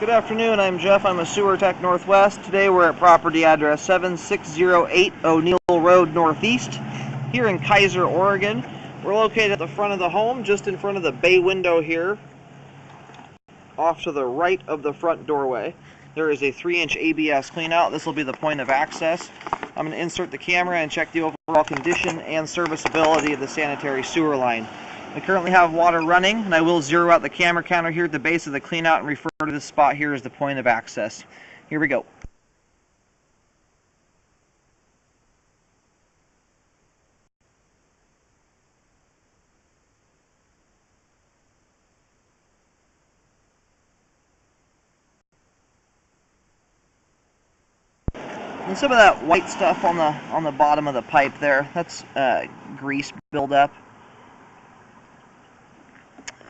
Good afternoon, I'm Jeff. I'm a sewer tech Northwest. Today we're at property address 7608 O'Neill Road Northeast here in Kaiser, Oregon. We're located at the front of the home, just in front of the bay window here, off to the right of the front doorway. There is a 3-inch ABS cleanout. This will be the point of access. I'm going to insert the camera and check the overall condition and serviceability of the sanitary sewer line. I currently have water running, and I will zero out the camera counter here at the base of the cleanout and refer to this spot here as the point of access. Here we go. And some of that white stuff on the bottom of the pipe there, that's grease buildup.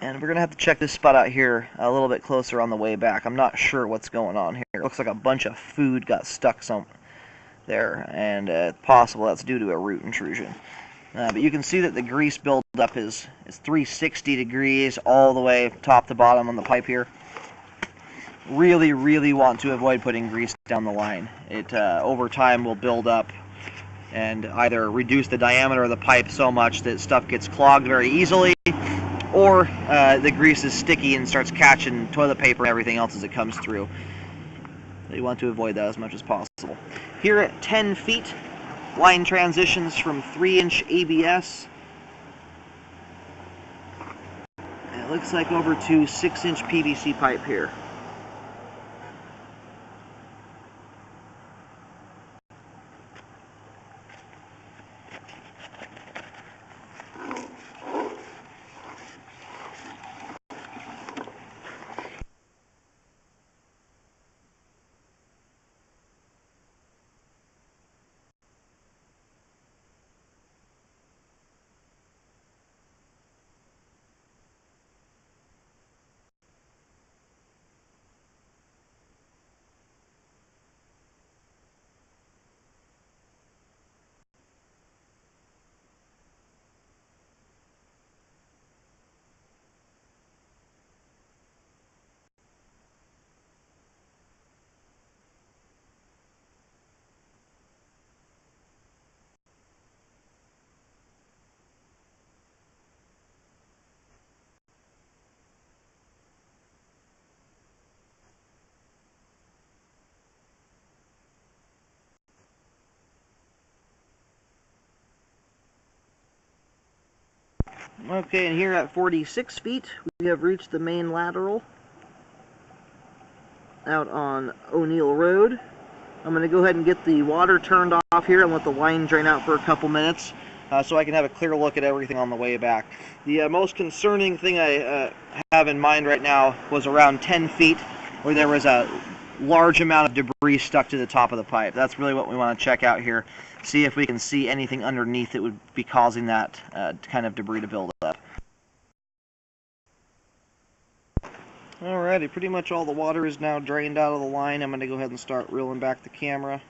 And we're going to have to check this spot out here a little bit closer on the way back. I'm not sure what's going on here. It looks like a bunch of food got stuck there, and it's possible that's due to a root intrusion. But you can see that the grease buildup is 360 degrees all the way top to bottom on the pipe here. Really want to avoid putting grease down the line. It over time will build up and either reduce the diameter of the pipe so much that stuff gets clogged very easily, or the grease is sticky and starts catching toilet paper and everything else as it comes through. So you want to avoid that as much as possible. Here at 10 feet, line transitions from 3-inch ABS. And it looks like over to 6-inch PVC pipe here. Okay, and here at 46 feet, we have reached the main lateral out on O'Neill Road. I'm going to go ahead and get the water turned off here and let the line drain out for a couple minutes so I can have a clear look at everything on the way back. The most concerning thing I have in mind right now was around 10 feet where there was a large amount of debris stuck to the top of the pipe. That's really what we want to check out here. See if we can see anything underneath that would be causing that kind of debris to build up. Alrighty, pretty much all the water is now drained out of the line. I'm going to go ahead and start reeling back the camera.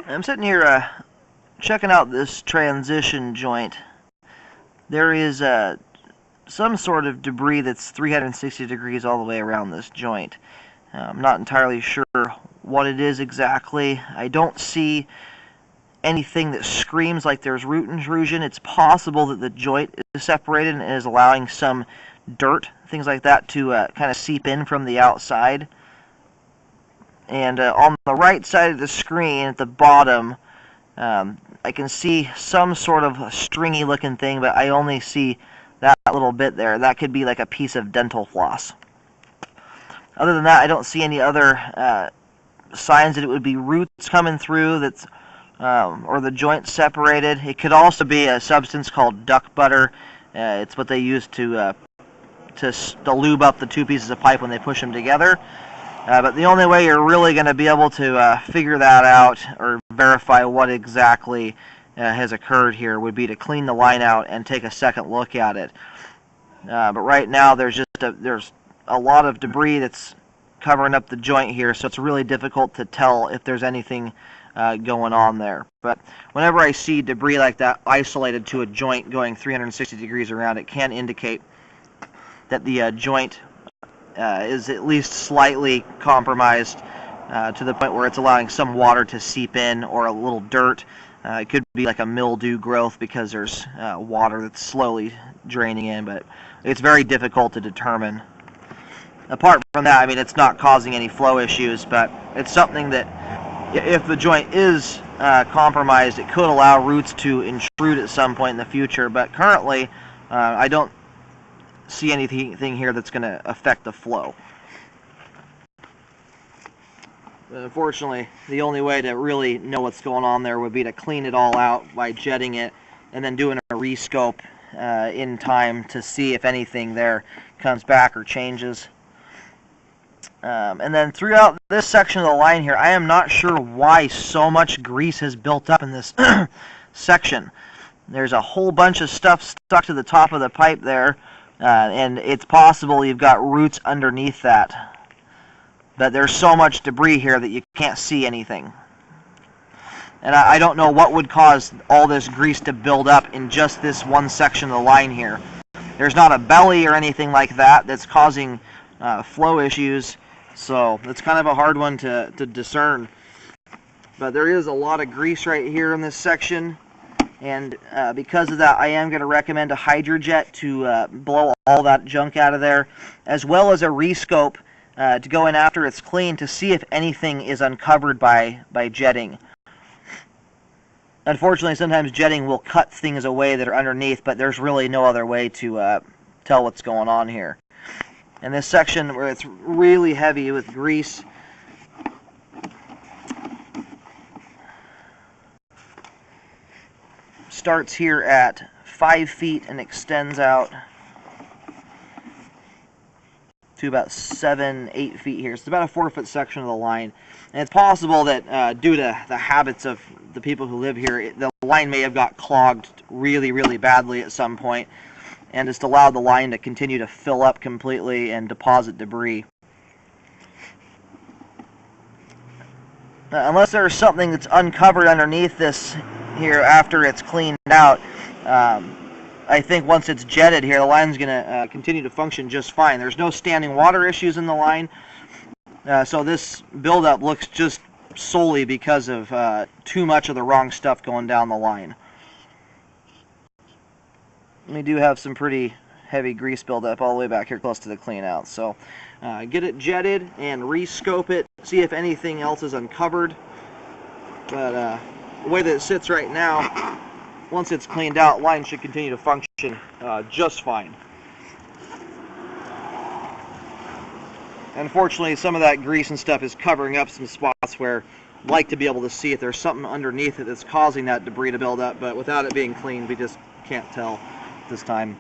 I'm sitting here checking out this transition joint. There is some sort of debris that's 360 degrees all the way around this joint. I'm not entirely sure what it is exactly. I don't see anything that screams like there's root intrusion. It's possible that the joint is separated and is allowing some dirt, things like that, to kind of seep in from the outside. And on the right side of the screen at the bottom, I can see some sort of stringy looking thing, but I only see that little bit there. That could be like a piece of dental floss. Other than that, I don't see any other signs that it would be roots coming through that's or the joint separated. It could also be a substance called duck butter. It's what they use to lube up the two pieces of pipe when they push them together. But the only way you're really going to be able to figure that out or verify what exactly has occurred here would be to clean the line out and take a second look at it. But right now there's a lot of debris that's covering up the joint here, so it's really difficult to tell if there's anything going on there. But whenever I see debris like that isolated to a joint going 360 degrees around, it can indicate that the joint is at least slightly compromised to the point where it's allowing some water to seep in, or a little dirt. It could be like a mildew growth because there's water that's slowly draining in, but it's very difficult to determine. Apart from that, I mean, it's not causing any flow issues, but it's something that if the joint is compromised, it could allow roots to intrude at some point in the future. But currently, I don't see anything here that's going to affect the flow. But unfortunately, the only way to really know what's going on there would be to clean it all out by jetting it and then doing a rescope in time to see if anything there comes back or changes. And then throughout this section of the line here, I am not sure why so much grease has built up in this section. There's a whole bunch of stuff stuck to the top of the pipe there, and it's possible you've got roots underneath that. But there's so much debris here that you can't see anything. And I don't know what would cause all this grease to build up in just this one section of the line here. There's not a belly or anything like that that's causing flow issues, so it's kind of a hard one to discern. But there is a lot of grease right here in this section, and because of that, I am going to recommend a hydrojet to blow all that junk out of there, as well as a rescope to go in after it's clean to see if anything is uncovered by jetting. Unfortunately, sometimes jetting will cut things away that are underneath, but there's really no other way to tell what's going on here. And this section where it's really heavy with grease, starts here at 5 feet and extends out to about 7-8 feet here. So it's about a 4-foot section of the line. And it's possible that due to the habits of the people who live here, the line may have got clogged really, really badly at some point, and just allowed the line to continue to fill up completely and deposit debris. Unless there's something that's uncovered underneath this here after it's cleaned out, I think once it's jetted here, the line's going to continue to function just fine. There's no standing water issues in the line, so this buildup looks just solely because of too much of the wrong stuff going down the line. We do have some pretty heavy grease buildup all the way back here close to the clean out. So get it jetted and rescope it, see if anything else is uncovered. But the way that it sits right now, once it's cleaned out, line should continue to function just fine. Unfortunately, some of that grease and stuff is covering up some spots where I'd like to be able to see if there's something underneath it that's causing that debris to build up, but without it being cleaned, we just can't tell this time.